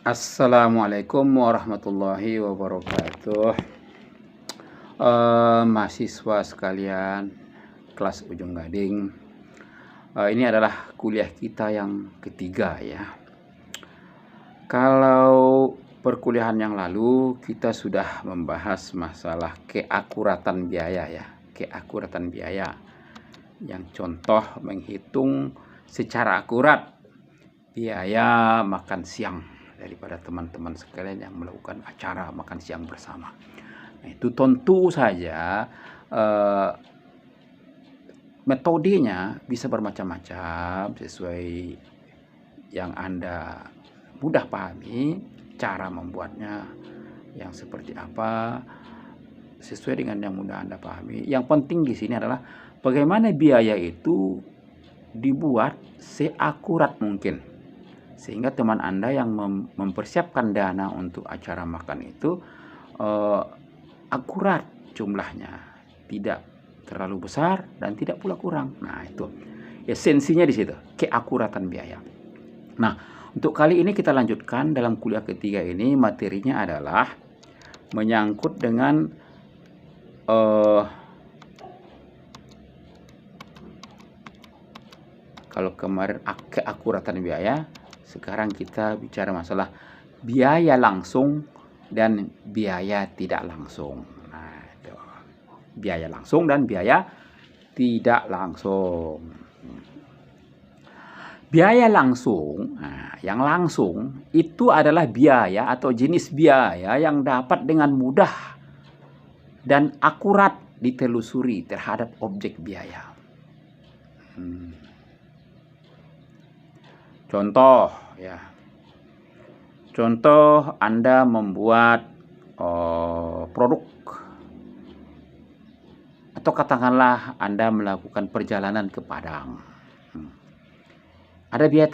Assalamualaikum warahmatullahi wabarakatuh. Mahasiswa sekalian kelas Ujung Gading, ini adalah kuliah kita yang ketiga ya. Kalau perkuliahan yang lalu kita sudah membahas masalah keakuratan biaya ya, keakuratan biaya yang contoh menghitung secara akurat biaya makan siang daripada teman-teman sekalian yang melakukan acara makan siang bersama. Nah, itu tentu saja metodenya bisa bermacam-macam sesuai yang Anda mudah pahami, cara membuatnya yang seperti apa sesuai dengan yang mudah Anda pahami. Yang penting di sini adalah bagaimana biaya itu dibuat seakurat mungkin, sehingga teman Anda yang mempersiapkan dana untuk acara makan itu akurat jumlahnya, tidak terlalu besar dan tidak pula kurang. Nah, itu esensinya di situ, keakuratan biaya. Nah, untuk kali ini kita lanjutkan dalam kuliah ketiga ini, materinya adalah menyangkut dengan kalau kemarin keakuratan biaya, sekarang kita bicara masalah biaya langsung dan biaya tidak langsung. Nah, itu. Biaya langsung dan biaya tidak langsung. Biaya langsung, nah, yang langsung itu adalah biaya atau jenis biaya yang dapat dengan mudah dan akurat ditelusuri terhadap objek biaya. Contoh ya, contoh Anda membuat produk, atau katakanlah Anda melakukan perjalanan ke Padang. Ada biaya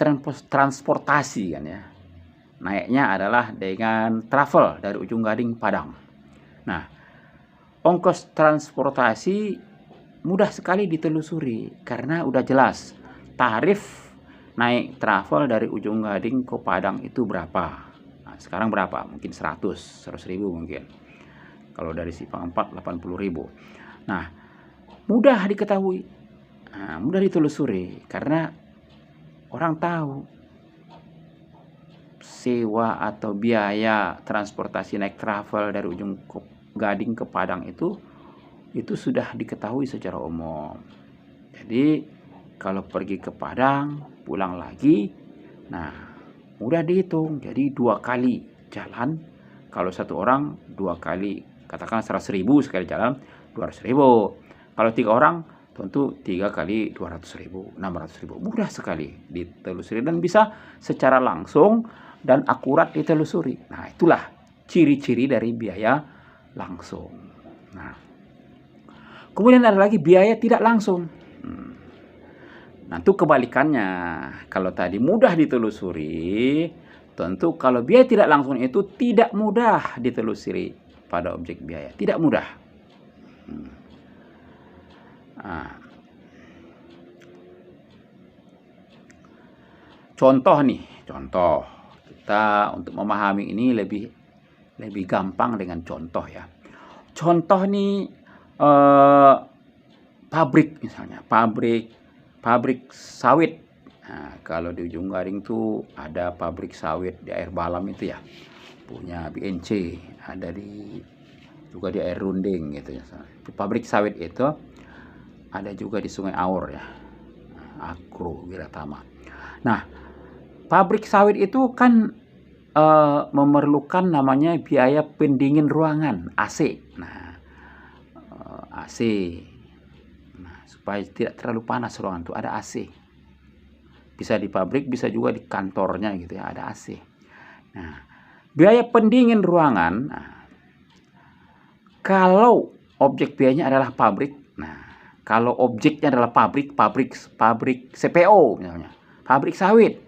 transportasi kan ya, naiknya adalah dengan travel dari Ujung Gading Padang. Nah, ongkos transportasi mudah sekali ditelusuri karena udah jelas tarif naik travel dari Ujung Gading ke Padang itu berapa. Nah, sekarang berapa? Mungkin 100 ribu mungkin. Kalau dari Simpang 4 80 ribu. Nah, mudah diketahui. Nah, mudah ditelusuri karena orang tahu sewa atau biaya transportasi naik travel dari Ujung Gading ke Padang itu sudah diketahui secara umum. Jadi kalau pergi ke Padang, pulang lagi, nah mudah dihitung. Jadi 2 kali jalan, kalau satu orang 2 kali, katakan 100 ribu sekali jalan, 200 ribu. Kalau 3 orang, tentu 3 kali 200 ribu, 600 ribu. Mudah sekali ditelusuri dan bisa secara langsung dan akurat ditelusuri. Nah, itulah ciri-ciri dari biaya langsung. Nah, kemudian ada lagi biaya tidak langsung. Nah, itu kebalikannya. Kalau tadi mudah ditelusuri, tentu kalau biaya tidak langsung itu tidak mudah ditelusuri pada objek biaya. Tidak mudah. Nah, contoh nih, contoh. Kita untuk memahami ini lebih gampang dengan contoh ya. Contoh nih, pabrik misalnya, pabrik sawit. Nah, kalau di Ujung Gading tuh ada pabrik sawit di Air Balam itu ya, punya BNC, ada juga di Air Runding gitu ya. Pabrik sawit itu ada juga di Sungai Aur ya, Agro Wiratama. Nah, pabrik sawit itu kan memerlukan namanya biaya pendingin ruangan, AC. Nah, AC. Supaya tidak terlalu panas ruangan itu ada AC. Bisa di pabrik, bisa juga di kantornya gitu ya, ada AC. Nah, biaya pendingin ruangan, nah, kalau objek biayanya adalah pabrik, nah, kalau objeknya adalah pabrik CPO misalnya, pabrik sawit,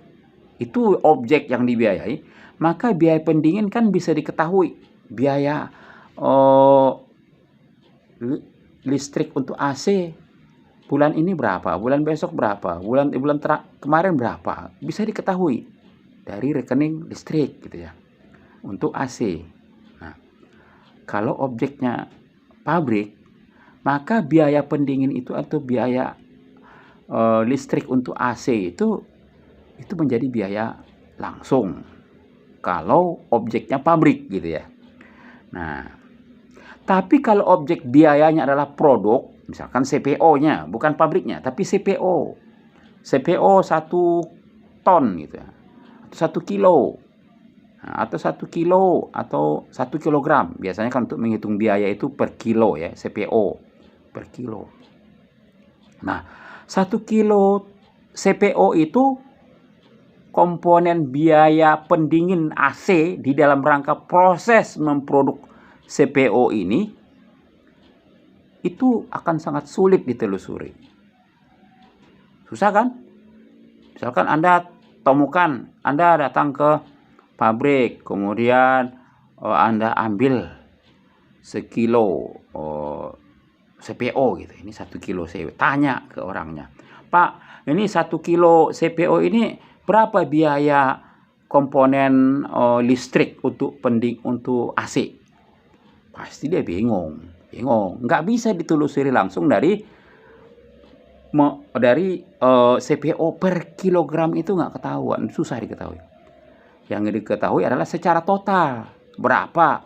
itu objek yang dibiayai, maka biaya pendingin kan bisa diketahui. Biaya listrik untuk AC bulan ini berapa, bulan besok berapa, bulan kemarin berapa, bisa diketahui. dari rekening listrik gitu ya untuk AC. Nah, kalau objeknya pabrik, maka biaya pendingin itu atau biaya listrik untuk AC itu menjadi biaya langsung kalau objeknya pabrik gitu ya. Nah, tapi kalau objek biayanya adalah produk, misalkan CPO-nya, bukan pabriknya, tapi CPO. CPO 1 ton gitu ya. Atau 1 kilo. Nah, atau 1 kilo atau 1 kilogram. Biasanya kan untuk menghitung biaya itu per kilo ya, CPO per kilo. Nah, 1 kilo CPO itu komponen biaya pendingin AC di dalam rangka proses memproduk CPO ini itu akan sangat sulit ditelusuri. Susah kan? Misalkan Anda temukan, Anda datang ke pabrik, kemudian Anda ambil sekilo CPO gitu. Ini 1 kilo CPO. Tanya ke orangnya, Pak, ini 1 kilo CPO ini berapa biaya komponen listrik untuk AC? Pasti dia bingung. Nggak bisa ditelusuri langsung dari CPO per kilogram itu nggak ketahuan, susah diketahui. Yang diketahui adalah secara total berapa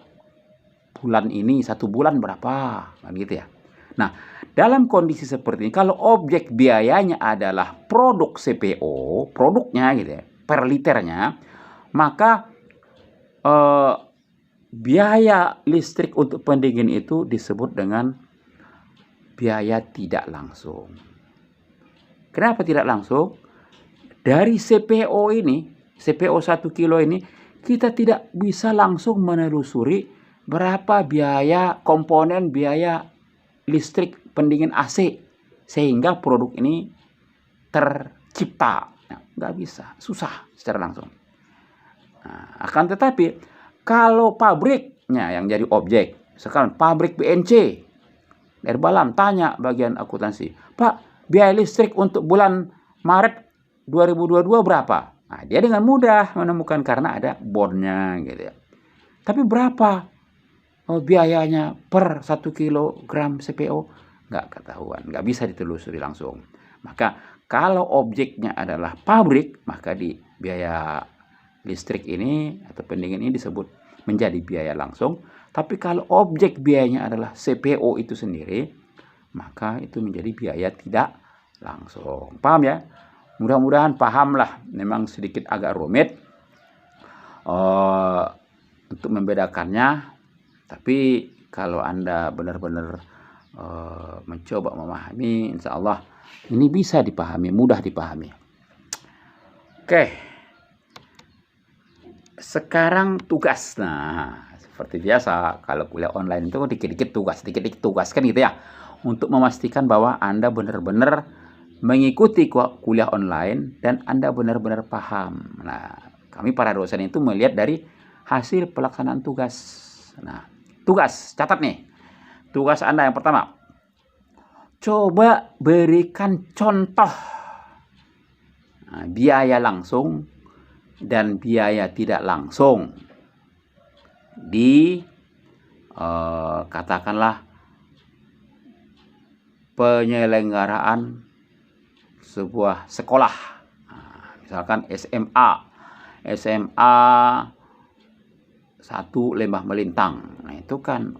bulan ini, 1 bulan berapa, kan gitu ya. Nah, dalam kondisi seperti ini, kalau objek biayanya adalah produk CPO, produknya gitu ya, per liternya, maka biaya listrik untuk pendingin itu disebut dengan biaya tidak langsung. Kenapa tidak langsung? Dari CPO ini, CPO 1 kilo ini, kita tidak bisa langsung menelusuri berapa biaya komponen biaya listrik pendingin AC sehingga produk ini tercipta. Nah, nggak bisa, susah secara langsung. Nah, akan tetapi kalau pabriknya yang jadi objek, sekarang pabrik BNC, dari Balam tanya bagian akuntansi, Pak, biaya listrik untuk bulan Maret 2022 berapa? Nah, dia dengan mudah menemukan karena ada bondnya gitu ya. Tapi berapa biayanya per 1 kilogram CPO? Nggak ketahuan, nggak bisa ditelusuri langsung. Maka kalau objeknya adalah pabrik, maka di biaya listrik ini atau pendingin ini disebut menjadi biaya langsung. Tapi kalau objek biayanya adalah CPO itu sendiri, maka itu menjadi biaya tidak langsung. Paham ya? Mudah-mudahan pahamlah. Memang sedikit agak rumit untuk membedakannya. Tapi kalau Anda benar-benar mencoba memahami, insya Allah ini bisa dipahami, mudah dipahami. Oke. Sekarang tugas. Nah, seperti biasa kalau kuliah online itu dikit-dikit tugas kan gitu ya. Untuk memastikan bahwa Anda benar-benar mengikuti kuliah online dan Anda benar-benar paham. Nah, kami para dosen itu melihat dari hasil pelaksanaan tugas. Nah, tugas, catat nih. Tugas Anda yang pertama. Coba berikan contoh biaya langsung dan biaya tidak langsung di katakanlah penyelenggaraan sebuah sekolah. Nah, misalkan SMA 1 Lembah Melintang. Nah, itu kan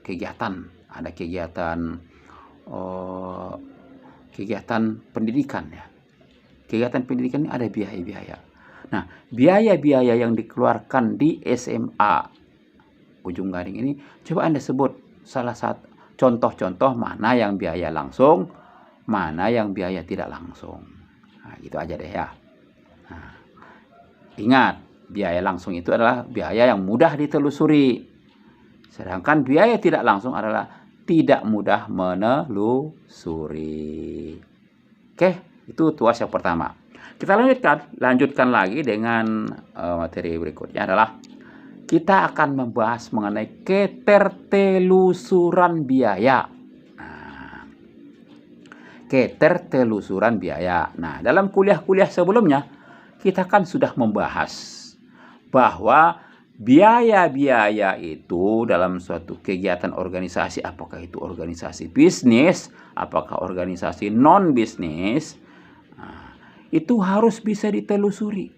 kegiatan, ada kegiatan pendidikan ya. Kegiatan pendidikan ini ada biaya-biaya. Nah, biaya-biaya yang dikeluarkan di SMA Ujung Gading ini, coba Anda sebut salah satu contoh-contoh mana yang biaya langsung, mana yang biaya tidak langsung. Nah, gitu aja deh ya. Nah, ingat, biaya langsung itu adalah biaya yang mudah ditelusuri. Sedangkan biaya tidak langsung adalah tidak mudah menelusuri. Oke, itu tugas yang pertama. Kita lanjutkan lagi dengan materi berikutnya adalah kita akan membahas mengenai ketertelusuran biaya. Nah, ketertelusuran biaya. Nah, dalam kuliah-kuliah sebelumnya kita kan sudah membahas bahwa biaya-biaya itu dalam suatu kegiatan organisasi, apakah itu organisasi bisnis, apakah organisasi non-bisnis, itu harus bisa ditelusuri.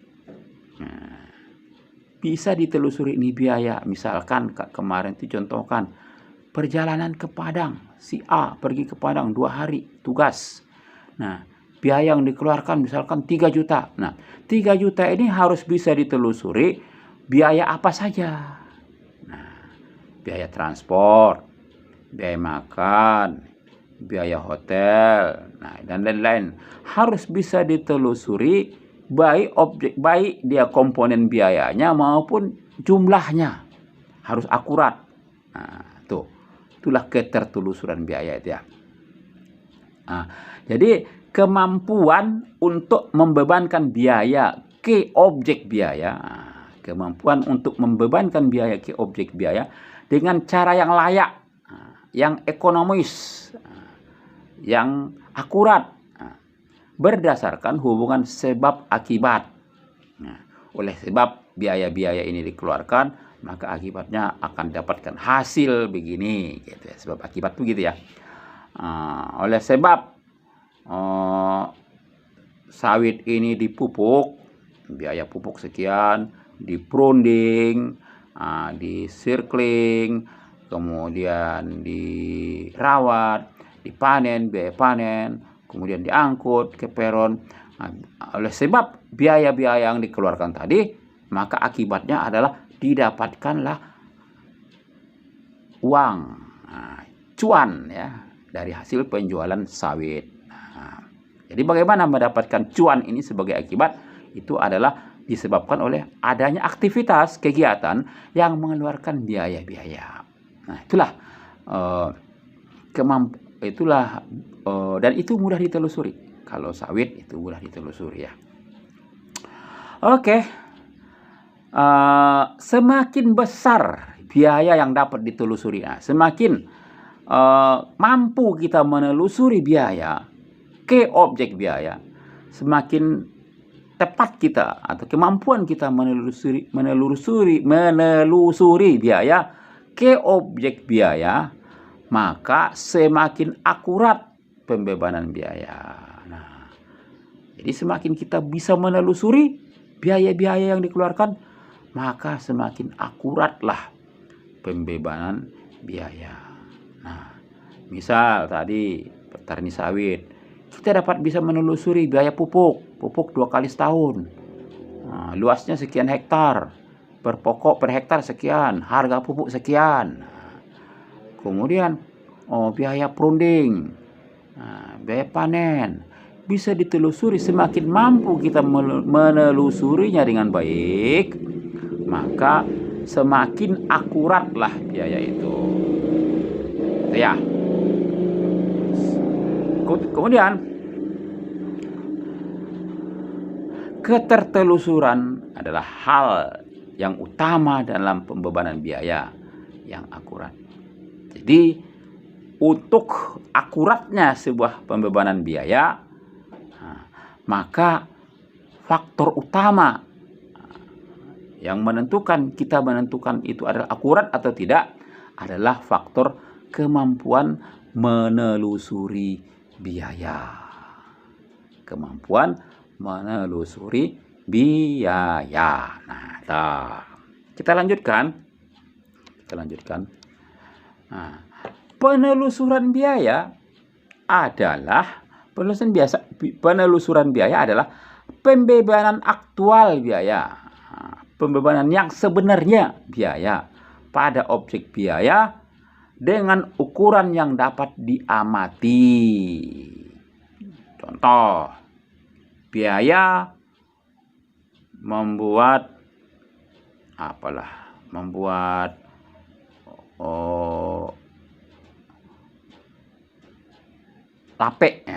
Bisa ditelusuri ini biaya. Misalkan kemarin itu contohkan perjalanan ke Padang, si A pergi ke Padang 2 hari tugas. Nah, biaya yang dikeluarkan misalkan 3 juta. Nah, 3 juta ini harus bisa ditelusuri biaya apa saja. Nah, biaya transport, biaya makan, biaya hotel, nah, dan lain-lain. Harus bisa ditelusuri baik dia komponen biayanya maupun jumlahnya. Harus akurat. Nah, itulah ketertelusuran biaya itu ya. Nah, jadi kemampuan untuk membebankan biaya ke objek biaya, kemampuan untuk membebankan biaya ke objek biaya dengan cara yang layak, yang ekonomis, yang akurat, berdasarkan hubungan sebab akibat. Nah, oleh sebab biaya-biaya ini dikeluarkan, maka akibatnya akan dapatkan hasil begini, gitu ya. Sebab akibat begitu ya. Oleh sebab sawit ini dipupuk, biaya pupuk sekian, diprunding, di circling, kemudian dirawat, dipanen, biaya panen, kemudian diangkut ke peron. Oleh sebab biaya-biaya yang dikeluarkan tadi, maka akibatnya adalah didapatkanlah uang, cuan ya, dari hasil penjualan sawit. Jadi bagaimana mendapatkan cuan ini sebagai akibat? Itu adalah disebabkan oleh adanya aktivitas kegiatan yang mengeluarkan biaya-biaya. Nah, dan itu mudah ditelusuri. Kalau sawit itu mudah ditelusuri ya. Oke. Semakin besar biaya yang dapat ditelusuri, semakin mampu kita menelusuri biaya ke objek biaya, semakin tepat kita atau kemampuan kita menelusuri biaya ke objek biaya, maka semakin akurat pembebanan biaya. Nah, jadi semakin kita bisa menelusuri biaya-biaya yang dikeluarkan, maka semakin akuratlah pembebanan biaya. Nah, misal tadi petani sawit, kita dapat bisa menelusuri biaya pupuk 2 kali setahun. Nah, luasnya sekian hektar, per pokok per hektar sekian, harga pupuk sekian. Kemudian biaya prunding, biaya panen, bisa ditelusuri. Semakin mampu kita menelusurinya dengan baik, maka semakin akuratlah biaya itu. Ya. Kemudian ketertelusuran adalah hal yang utama dalam pembebanan biaya yang akurat. Jadi untuk akuratnya sebuah pembebanan biaya, maka faktor utama yang kita menentukan itu adalah akurat atau tidak adalah faktor kemampuan menelusuri biaya. Kemampuan menelusuri biaya. Nah, kita lanjutkan. Nah, penelusuran biaya adalah pembebanan aktual biaya, pembebanan yang sebenarnya biaya pada objek biaya dengan ukuran yang dapat diamati. Contoh, biaya membuat lapek,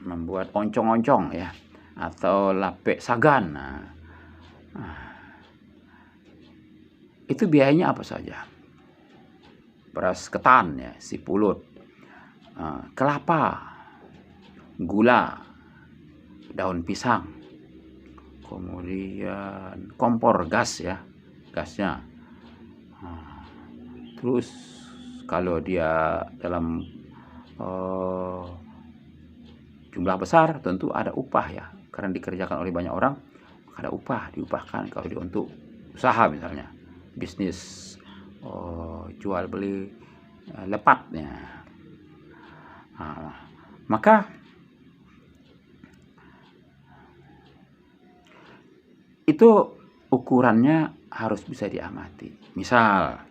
membuat oncong-oncong ya, atau lapek sagan. Itu biayanya apa saja? Beras ketan ya, sipulut, kelapa, gula, daun pisang, kemudian kompor gas ya, gasnya. Terus kalau dia dalam jumlah besar tentu ada upah ya, karena dikerjakan oleh banyak orang ada upah, diupahkan. Kalau dia untuk usaha misalnya bisnis jual beli lepatnya, maka itu ukurannya harus bisa diamati. Misal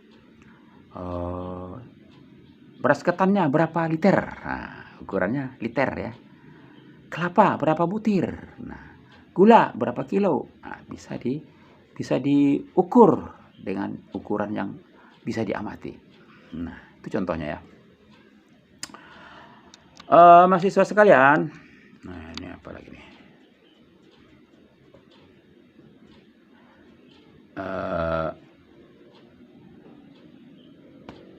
beras ketannya berapa liter, nah, ukurannya liter ya. Kelapa berapa butir, nah, gula berapa kilo, nah, bisa diukur dengan ukuran yang bisa diamati. Nah, itu contohnya ya. Mahasiswa sekalian, nah ini apa lagi nih?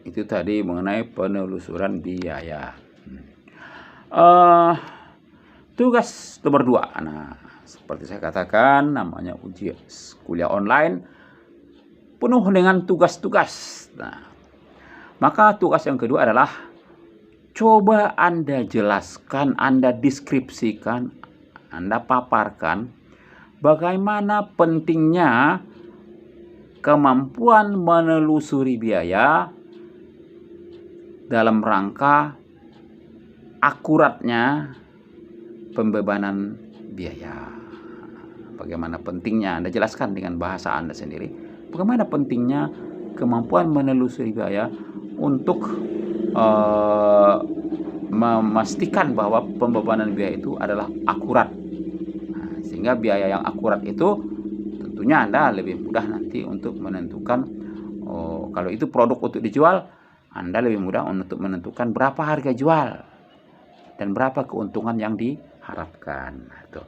Itu tadi mengenai penelusuran biaya. Tugas nomor 2. Nah, seperti saya katakan, namanya ujian kuliah online penuh dengan tugas-tugas. Nah, maka tugas yang kedua adalah coba Anda jelaskan, Anda deskripsikan, Anda paparkan bagaimana pentingnya kemampuan menelusuri biaya dalam rangka akuratnya pembebanan biaya. Bagaimana pentingnya, Anda jelaskan dengan bahasa Anda sendiri. Bagaimana pentingnya kemampuan menelusuri biaya untuk memastikan bahwa pembebanan biaya itu adalah akurat. Nah, sehingga biaya yang akurat itu tentunya Anda lebih mudah nanti untuk menentukan, kalau itu produk untuk dijual, Anda lebih mudah untuk menentukan berapa harga jual dan berapa keuntungan yang diharapkan. Itu.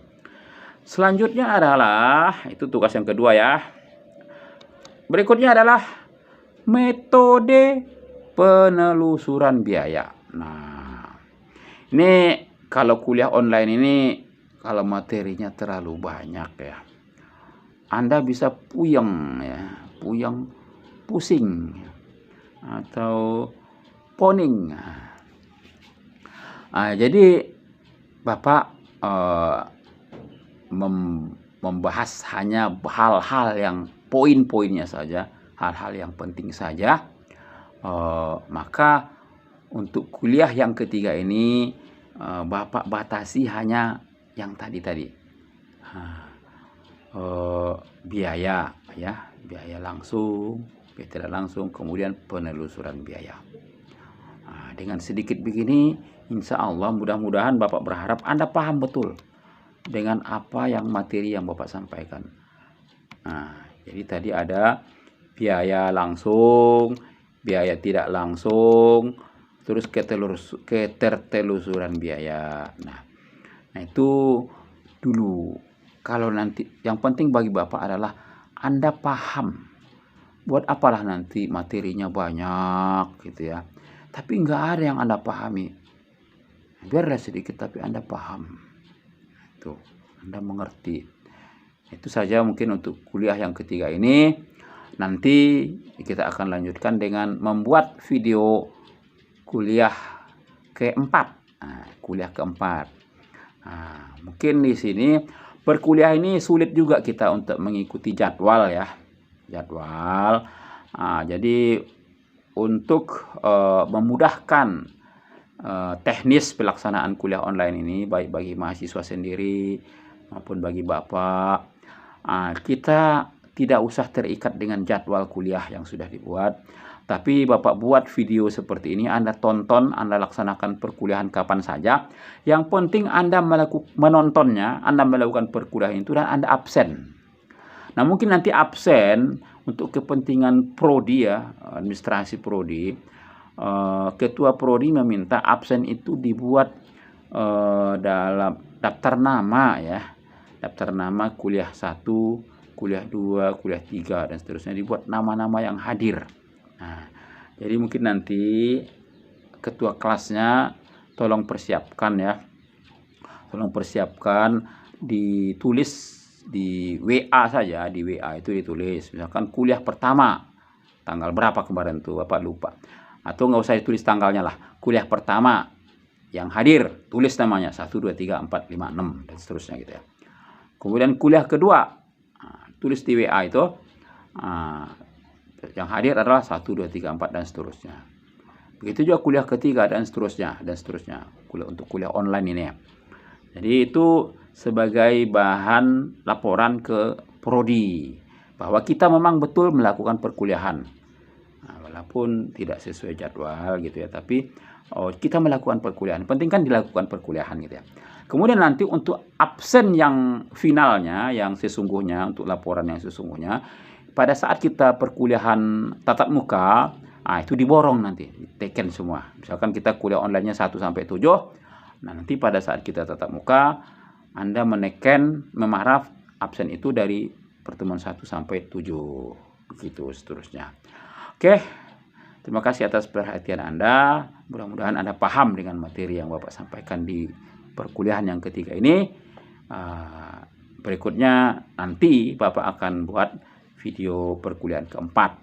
Selanjutnya adalah, itu tugas yang kedua ya. Berikutnya adalah metode penelusuran biaya. Nah, ini kalau kuliah online ini, kalau materinya terlalu banyak ya, Anda bisa puyeng ya, pusing atau poning. Jadi Bapak membahas hanya hal-hal yang poin-poinnya saja, hal-hal yang penting saja. Maka untuk kuliah yang ketiga ini Bapak batasi hanya yang tadi. Biaya ya, biaya langsung, biaya tidak langsung, kemudian penelusuran biaya. Dengan sedikit begini, insya Allah mudah-mudahan Bapak berharap Anda paham betul dengan apa yang materi yang Bapak sampaikan. Jadi tadi ada biaya langsung, biaya tidak langsung, terus ketertelusuran biaya. Nah itu dulu. Kalau nanti yang penting bagi Bapak adalah Anda paham. Buat apalah nanti materinya banyak gitu ya, tapi nggak ada yang Anda pahami. Biarlah sedikit tapi Anda paham. Itu Anda mengerti. Itu saja mungkin untuk kuliah yang ketiga ini. Nanti kita akan lanjutkan dengan membuat video kuliah keempat. Kuliah keempat. Mungkin di sini berkuliah ini sulit juga kita untuk mengikuti jadwal ya. Jadi untuk memudahkan teknis pelaksanaan kuliah online ini, baik bagi mahasiswa sendiri maupun bagi Bapak, kita tidak usah terikat dengan jadwal kuliah yang sudah dibuat. Tapi Bapak buat video seperti ini, Anda tonton, Anda laksanakan perkuliahan kapan saja. Yang penting Anda menontonnya, Anda melakukan perkuliahan itu dan Anda absen. Nah mungkin nanti absen untuk kepentingan prodi ya, administrasi prodi, ketua prodi meminta absen itu dibuat dalam daftar nama ya, daftar nama kuliah 1, kuliah 2, kuliah 3 dan seterusnya, dibuat nama-nama yang hadir. Nah, jadi mungkin nanti ketua kelasnya tolong persiapkan ya, tolong persiapkan, ditulis di WA saja, di WA itu ditulis misalkan kuliah pertama tanggal berapa kemarin tuh Bapak lupa, atau nggak usah ditulis tanggalnya lah, kuliah pertama yang hadir tulis namanya 1 2 3 4 5 6 dan seterusnya gitu ya. Kemudian kuliah kedua tulis di WA itu yang hadir adalah 1 2 3 4 dan seterusnya. Begitu juga kuliah ketiga dan seterusnya dan seterusnya. Untuk kuliah online ini ya. Jadi itu sebagai bahan laporan ke prodi bahwa kita memang betul melakukan perkuliahan. Nah, walaupun tidak sesuai jadwal gitu ya, tapi kita melakukan perkuliahan. Penting kan dilakukan perkuliahan gitu ya. Kemudian nanti untuk absen yang finalnya, yang sesungguhnya, untuk laporan yang sesungguhnya, pada saat kita perkuliahan tatap muka, itu diborong nanti, diteken semua. Misalkan kita kuliah online-nya 1 sampai 7, nah nanti pada saat kita tatap muka, Anda meneken memaraf absen itu dari pertemuan 1 sampai 7, begitu seterusnya. Oke, terima kasih atas perhatian Anda. Mudah-mudahan Anda paham dengan materi yang Bapak sampaikan di perkuliahan yang ketiga ini. Berikutnya nanti Bapak akan buat video perkuliahan keempat.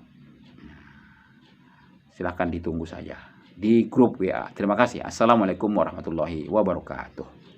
Silahkan ditunggu saja di grup WA. Terima kasih. Assalamualaikum warahmatullahi wabarakatuh.